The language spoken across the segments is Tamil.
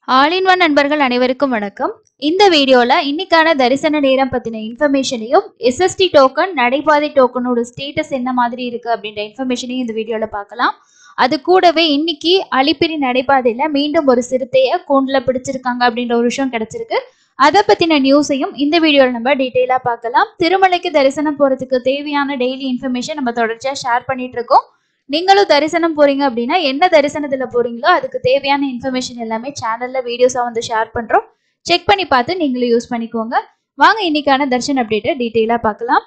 ஆல் இன் ஒன் நண்பர்கள் அனைவருக்கும் வணக்கம். இந்த வீடியோல இன்னைக்கான தரிசன நேரம் பத்தின இன்ஃபர்மேஷனையும் எஸ்எஸ்டி டோக்கன் நடைபாதை டோக்கனோட ஸ்டேட்டஸ் என்ன மாதிரி இருக்கு அப்படின்ற இன்ஃபர்மேஷனையும் இந்த வீடியோல பார்க்கலாம். அது கூடவே இன்னைக்கு அலிப்பிரி நடைபாதையில மீண்டும் ஒரு சிறுத்தையை கூண்டுல பிடிச்சிருக்காங்க அப்படின்ற ஒரு விஷயம் கிடைச்சிருக்கு. அதை பத்தின நியூஸையும் இந்த வீடியோல நம்ம டீட்டெயிலா பார்க்கலாம். திருமலைக்கு தரிசனம் போறதுக்கு தேவையான டெய்லி இன்ஃபர்மேஷன் நம்ம தொடர்ச்சியா ஷேர் பண்ணிட்டு இருக்கோம். நீங்களும் தரிசனம் போறீங்க அப்படின்னா என்ன தரிசனத்துல போறீங்களோ அதுக்கு தேவையான இன்ஃபர்மேஷன் எல்லாமே சேனல்ல வீடியோஸா வந்து ஷேர் பண்றோம். செக் பண்ணி பார்த்து நீங்களும் யூஸ் பண்ணிக்கோங்க. வாங்க இன்னைக்கான தரிசன அப்டேட்டை டீட்டெயிலா பார்க்கலாம்.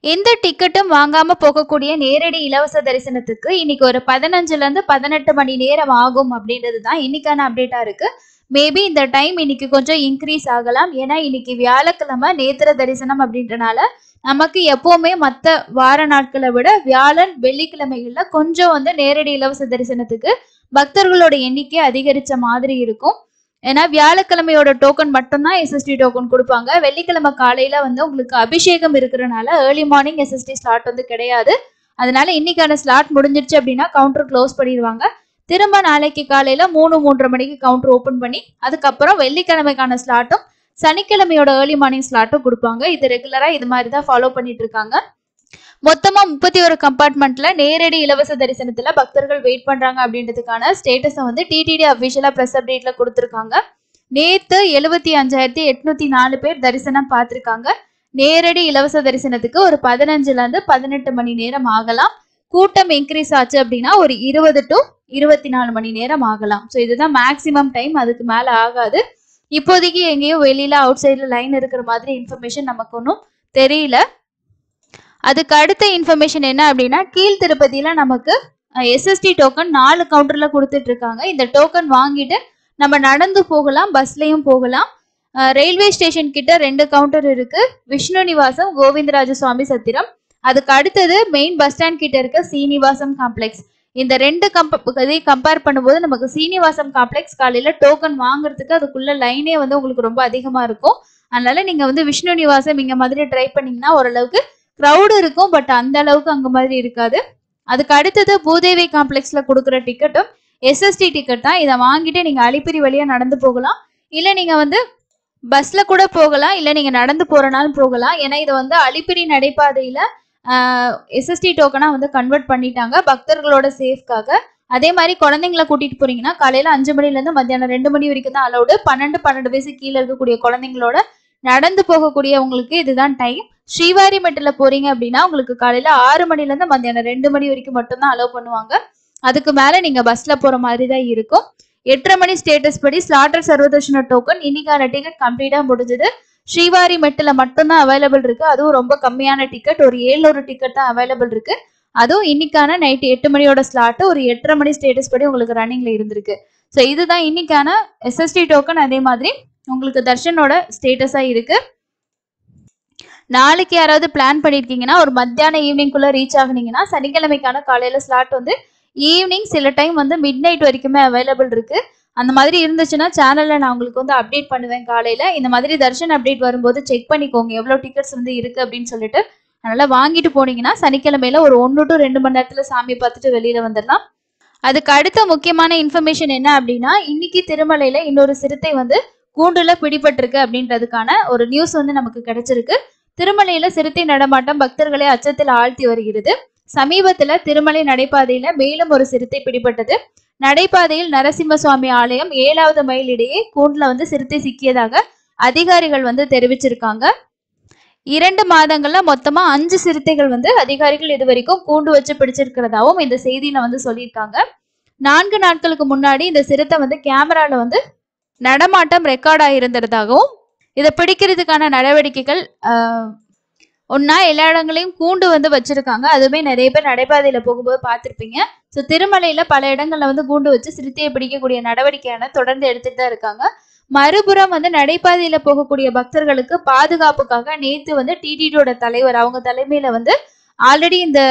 எந்த டிக்கெட்டும் வாங்காம போகக்கூடிய நேரடி இலவச தரிசனத்துக்கு இன்னைக்கு ஒரு 15ல இருந்து 18 மணி நேரம் ஆகும் அப்படின்றது தான் இன்னைக்கான அப்டேட்டா இருக்கு. மேபி இந்த டைம் இன்னைக்கு கொஞ்சம் இன்க்ரீஸ் ஆகலாம். ஏன்னா இன்னைக்கு வியாழக்கிழமை நேத்திர தரிசனம் அப்படின்றனால நமக்கு எப்பவுமே மற்ற வார நாட்களை விட வியாழன் வெள்ளிக்கிழமைகள்ல கொஞ்சம் வந்து நேரடி இலவச தரிசனத்துக்கு பக்தர்களோட எண்ணிக்கை அதிகரிச்ச மாதிரி இருக்கும். ஏன்னா வியாழக்கிழமையோட டோக்கன் மட்டும்தான் எஸ்எஸ்டி டோக்கன் கொடுப்பாங்க. வெள்ளிக்கிழமை காலையில வந்து உங்களுக்கு அபிஷேகம் இருக்கிறனால ஏர்லி மார்னிங் எஸ்எஸ்டி ஸ்லாட் வந்து கிடையாது. அதனால இன்னைக்கான ஸ்லாட் முடிஞ்சிருச்சு அப்படின்னா கவுண்டர் க்ளோஸ் பண்ணிடுவாங்க. திரும்ப நாளைக்கு காலையில 3-3:30 மணிக்கு கவுண்டர் ஓபன் பண்ணி அதுக்கப்புறம் வெள்ளிக்கிழமைக்கான ஸ்லாட்டும் சனிக்கிழமையோட ஏர்லி மார்னிங் ஸ்லாட்டும் கொடுப்பாங்க. இது ரெகுலரா இது மாதிரி தான் ஃபாலோ பண்ணிட்டு இருக்காங்க. மொத்தமா 31 கம்பார்ட்மெண்ட்ல நேரடி இலவச தரிசனத்துல பக்தர்கள் வெயிட் பண்றாங்க அப்படின்றதுக்கான ஸ்டேட்டஸை வந்து டிடிடி அபிஷியலா பிரஸ் அப்டேட்ல கொடுத்திருக்காங்க. நேத்து 75,804 பேர் தரிசனம் பார்த்திருக்காங்க. நேரடி இலவச தரிசனத்துக்கு ஒரு 15ல இருந்து 18 மணி நேரம் ஆகலாம். கூட்டம் இன்க்ரீஸ் ஆச்சு அப்படின்னா ஒரு 20 to 24 மணி நேரம் ஆகலாம். ஸோ இதுதான் மேக்சிமம் டைம், அதுக்கு மேல ஆகாது. இப்போதைக்கு எங்கேயும் வெளியில அவுட் சைட்ல லைன் இருக்கிற மாதிரி இன்ஃபர்மேஷன் நமக்கு ஒன்றும் தெரியல. அதுக்கு அடுத்த இன்ஃபர்மேஷன் என்ன அப்படின்னா, கீழ் திருப்பதியில நமக்கு எஸ்எஸ்டி டோக்கன் 4 கவுண்டர்ல கொடுத்துட்டு இருக்காங்க. இந்த டோக்கன் வாங்கிட்டு நம்ம நடந்து போகலாம், பஸ்லயும் போகலாம். ரயில்வே ஸ்டேஷன் கிட்ட 2 கவுண்டர் இருக்கு. விஷ்ணு நிவாசம், கோவிந்தராஜ சுவாமி சத்திரம். அதுக்கு அடுத்தது மெயின் பஸ் ஸ்டாண்ட் கிட்ட இருக்க சீனிவாசம் காம்ப்ளெக்ஸ். இந்த 2 கம்பேர் பண்ணும்போது நமக்கு சீனிவாசம் காம்ப்ளெக்ஸ் காலையில டோக்கன் வாங்குறதுக்கு அதுக்குள்ள லைனே வந்து உங்களுக்கு ரொம்ப அதிகமா இருக்கும். அதனால நீங்க வந்து விஷ்ணு நிவாசம் இங்க மாதிரி ட்ரை பண்ணீங்கன்னா ஓரளவுக்கு க்ரௌடு இருக்கும், பட் அந்த அளவுக்கு அங்க மாதிரி இருக்காது. அதுக்கு அடுத்தது பூதேவி காம்ப்ளெக்ஸ்ல கொடுக்குற டிக்கெட்டும் எஸ்எஸ்டி டிக்கெட் தான். இதை வாங்கிட்டு நீங்க அலிப்பிரி வழியா நடந்து போகலாம், இல்ல நீங்க வந்து பஸ்ல கூட போகலாம், இல்ல நீங்க நடந்து போறனாலும் போகலாம். ஏன்னா இதை வந்து அலிப்பிரி நடைபாதையில எஸ்எஸ்டி டோக்கனா வந்து கன்வெர்ட் பண்ணிட்டாங்க பக்தர்களோட சேஃப்காக. அதே மாதிரி குழந்தைங்களை கூட்டிட்டு போறீங்கன்னா காலையில 5 மணில இருந்து மத்தியானம் 2 மணி வரைக்கும் தான் அலௌடு. 12 வயசு கீழே இருக்கக்கூடிய குழந்தைங்களோட நடந்து போகக்கூடிய உங்களுக்கு இதுதான் டைம். ஸ்ரீவாரிமெட்டில போறீங்க அப்படின்னா உங்களுக்கு காலையில 6 மணில இருந்து மத்தியானம் 2 மணி வரைக்கும் மட்டும்தான் அலோவ் பண்ணுவாங்க. அதுக்கு மேல நீங்க பஸ்ல போற மாதிரி தான் இருக்கும். 8:30 மணி ஸ்டேட்டஸ் படி ஸ்லாட்டர் சர்வதர்ஷன டோக்கன் இன்னைக்கான டிக்கெட் கம்ப்ளீட்டா முடிஞ்சது. ஸ்ரீவாரிமெட்டில மட்டும்தான் அவைலபிள் இருக்கு. அதுவும் ரொம்ப கம்மியான டிக்கெட், ஒரு 700 டிக்கெட் தான் அவைலபிள் இருக்கு. அதுவும் இன்னைக்கான நைட் 8 மணியோட ஸ்லாட் ஒரு 8:30 மணி ஸ்டேட்டஸ் படி உங்களுக்கு ரன்னிங்ல இருந்திருக்கு. ஸோ இதுதான் இன்னைக்கான எஸ்எஸ்டி டோக்கன். அதே மாதிரி உங்களுக்கு தர்ஷனோட ஸ்டேட்டஸா இருக்கு. நாளைக்கு யாராவது பிளான் பண்ணிருக்கீங்கன்னா ஒரு மத்தியான ஈவினிங்குள்ள ரீச் ஆகுனீங்கன்னா சனிக்கிழமைக்கான காலையில ஸ்லாட் வந்து ஈவினிங் சில டைம் வந்து மிட் நைட் வரைக்குமே அவைலபிள் இருக்கு. அந்த மாதிரி இருந்துச்சுன்னா சேனல்ல நான் உங்களுக்கு வந்து அப்டேட் பண்ணுவேன் காலையில. இந்த மாதிரி தர்ஷன் அப்டேட் வரும்போது செக் பண்ணிக்கோங்க எவ்வளவு டிக்கெட்ஸ் வந்து இருக்கு அப்படின்னு சொல்லிட்டு. அதனால வாங்கிட்டு போனீங்கன்னா சனிக்கிழமையில ஒரு 1 to 2 மணி நேரத்துல சாமி பார்த்துட்டு வெளியில வந்துடலாம். அதுக்கு அடுத்த முக்கியமான இன்ஃபர்மேஷன் என்ன அப்படின்னா, இன்னைக்கு திருமலையில இன்னொரு சிறுத்தை வந்து கூண்டுல பிடிபட்டிருக்கு அப்படின்றதுக்கான ஒரு நியூஸ் வந்து நமக்கு கிடைச்சிருக்கு. திருமலையில சிறுத்தை நடமாட்டம் பக்தர்களை அச்சத்தில் ஆழ்த்தி வருகிறது. சமீபத்துல திருமலை நடைபாதையில மேலும் ஒரு சிறுத்தை பிடிபட்டது. நடைபாதையில் நரசிம்ம சுவாமி ஆலயம் 7வது மைல் இடையே கூண்டுல வந்து சிறுத்தை சிக்கியதாக அதிகாரிகள் வந்து தெரிவிச்சிருக்காங்க. 2 மாதங்கள்ல மொத்தமா 5 சிறுத்தைகள் வந்து அதிகாரிகள் இது வரைக்கும் கூண்டு வச்சு பிடிச்சிருக்கிறதாவும் இந்த செய்தியில வந்து சொல்லியிருக்காங்க. 4 நாட்களுக்கு முன்னாடி இந்த சிறுத்தை வந்து கேமரால வந்து நடமாட்டம் ரெக்கார்ட் ஆகியிருந்ததாகவும் இதை பிடிக்கிறதுக்கான நடவடிக்கைகள் ஒன்னா எல்லா இடங்களையும் கூண்டு வந்து வச்சிருக்காங்க. அதுவுமே நிறைய பேர் நடைபாதையில போகும்போது பார்த்துருப்பீங்க. ஸோ திருமலையில பல இடங்கள்ல வந்து கூண்டு வச்சு சிறுத்தையை பிடிக்கக்கூடிய நடவடிக்கையான தொடர்ந்து எடுத்துட்டு தான் இருக்காங்க. மறுபுறம் வந்து நடைபாதையில போகக்கூடிய பக்தர்களுக்கு பாதுகாப்புக்காக நேத்து வந்து டிடிடியோட தலைவர் அவங்க தலைமையில வந்து ஆல்ரெடி இந்த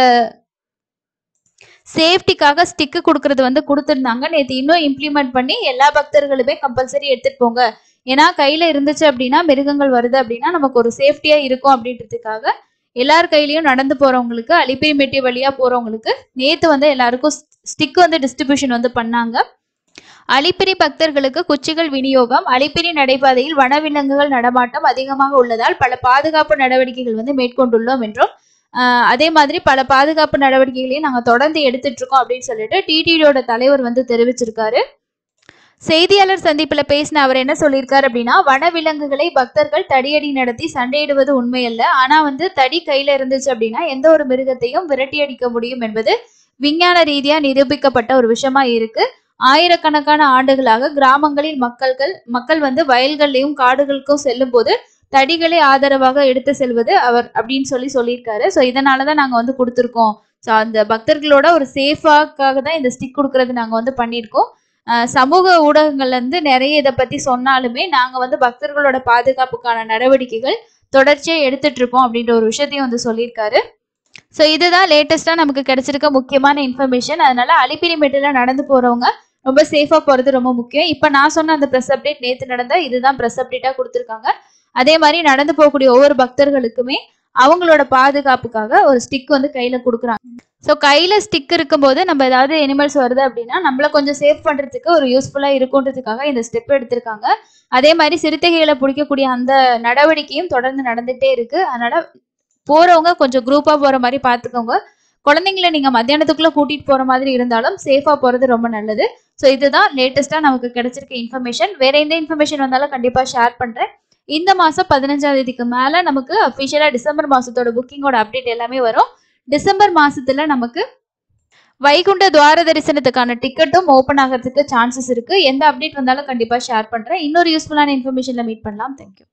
சேஃப்டிக்காக ஸ்டிக்கு கொடுக்கறது வந்து கொடுத்துருந்தாங்க. நேற்று இன்னும் இம்ப்ளிமெண்ட் பண்ணி எல்லா பக்தர்களுமே கம்பல்சரி எடுத்துட்டு போங்க, ஏன்னா கையில இருந்துச்சு அப்படின்னா மிருகங்கள் வருது அப்படின்னா நமக்கு ஒரு சேஃப்டியா இருக்கும் அப்படின்றதுக்காக எல்லார் கையிலயும் நடந்து போறவங்களுக்கு அலிப்பிரிமெட்டி வழியா போறவங்களுக்கு நேத்து வந்து எல்லாருக்கும் ஸ்டிக் வந்து டிஸ்ட்ரிபியூஷன் வந்து பண்ணாங்க. அலிப்பிரி பக்தர்களுக்கு குச்சிகள் விநியோகம். அலிப்பிரி நடைபாதையில் வனவிலங்குகள் நடமாட்டம் அதிகமாக உள்ளதால் பல பாதுகாப்பு நடவடிக்கைகள் வந்து மேற்கொண்டுள்ளோம் என்றும், அதே மாதிரி பல பாதுகாப்பு நடவடிக்கைகளையும் நாங்கள் தொடர்ந்து எடுத்துட்டு இருக்கோம் அப்படின்னு சொல்லிட்டு டிடிடியோட தலைவர் வந்து தெரிவிச்சிருக்காரு. செய்தியாளர் சந்திப்புல பேசின அவர் என்ன சொல்லியிருக்காரு அப்படின்னா, வனவிலங்குகளை பக்தர்கள் தடியடி நடத்தி சண்டையிடுவது உண்மையல்ல. ஆனா வந்து தடி கையில இருந்துச்சு அப்படின்னா எந்த ஒரு மிருகத்தையும் விரட்டி அடிக்க முடியும் என்பது விஞ்ஞான ரீதியா நிரூபிக்கப்பட்ட ஒரு விஷயமா இருக்கு. ஆயிரக்கணக்கான ஆண்டுகளாக கிராமங்களில் மக்கள் வந்து வயல்கள்லயும் காடுகளுக்கும் செல்லும் போது தடிகளை ஆதரவாக எடுத்து செல்வது அவர் அப்படின்னு சொல்லியிருக்காரு. ஸோ இதனாலதான் நாங்க வந்து கொடுத்துருக்கோம். ஸோ அந்த பக்தர்களோட ஒரு சேஃபாக்காக தான் இந்த ஸ்டிக் கொடுக்கறது நாங்க வந்து பண்ணியிருக்கோம். சமூக ஊடகங்கள்ல இருந்து நிறைய இதை பத்தி சொன்னாலுமே நாங்க வந்து பக்தர்களோட பாதுகாப்புக்கான நடவடிக்கைகள் தொடர்ச்சியா எடுத்துட்டு இருக்கோம் அப்படின்ற ஒரு விஷயத்தையும் வந்து சொல்லியிருக்காரு. ஸோ இதுதான் லேட்டஸ்டா நமக்கு கிடைச்சிருக்க முக்கியமான இன்ஃபர்மேஷன். அதனால அலிப்பிரி மெட்டில நடந்து போறவங்க ரொம்ப சேஃபா போறது ரொம்ப முக்கியம். இப்ப நான் சொன்ன அந்த ப்ரெஸ் அப்டேட் நேத்து நடந்த இதுதான் ப்ரெஸ் அப்டேட்டா கொடுத்துருக்காங்க. அதே மாதிரி நடந்து போகக்கூடிய ஒவ்வொரு பக்தர்களுக்குமே அவங்களோட பாதுகாப்புக்காக ஒரு ஸ்டிக் வந்து கையில கொடுக்குறாங்க. ஸோ கையில ஸ்டிக் இருக்கும்போது நம்ம ஏதாவது அனிமல்ஸ் வருது அப்படின்னா நம்மள கொஞ்சம் சேஃப் பண்றதுக்கு ஒரு யூஸ்ஃபுல்லா இருக்குன்றதுக்காக இந்த ஸ்டெப் எடுத்திருக்காங்க. அதே மாதிரி சிறுத்தைகளை பிடிக்கக்கூடிய அந்த நடவடிக்கையும் தொடர்ந்து நடந்துட்டே இருக்கு. அதனால போறவங்க கொஞ்சம் குரூப்பா போற மாதிரி பாத்துக்கோங்க. குழந்தைங்களை நீங்க மத்தியானத்துக்குள்ள கூட்டிட்டு போற மாதிரி இருந்தாலும் சேஃபா போறது ரொம்ப நல்லது. ஸோ இதுதான் லேட்டஸ்டா நமக்கு கிடைச்சிருக்க இன்ஃபர்மேஷன். வேற எந்த இன்ஃபர்மேஷன் வந்தாலும் கண்டிப்பா ஷேர் பண்றேன். இந்த மாசம் 15ஆம் தேதிக்கு மேல நமக்கு அபிஷியலா டிசம்பர் மாசத்தோட புக்கிங்கோட அப்டேட் எல்லாமே வரும். டிசம்பர் மாசத்துல நமக்கு வைகுண்ட துவார தரிசனத்துக்கான டிக்கெட்டும் ஓபன் ஆகிறதுக்கு சான்சஸ் இருக்கு. எந்த அப்டேட் வந்தாலும் கண்டிப்பா ஷேர் பண்றேன். இன்னொரு யூஸ்ஃபுல்லான இன்ஃபர்மேஷன்ல மீட் பண்ணலாம். தேங்க்யூ.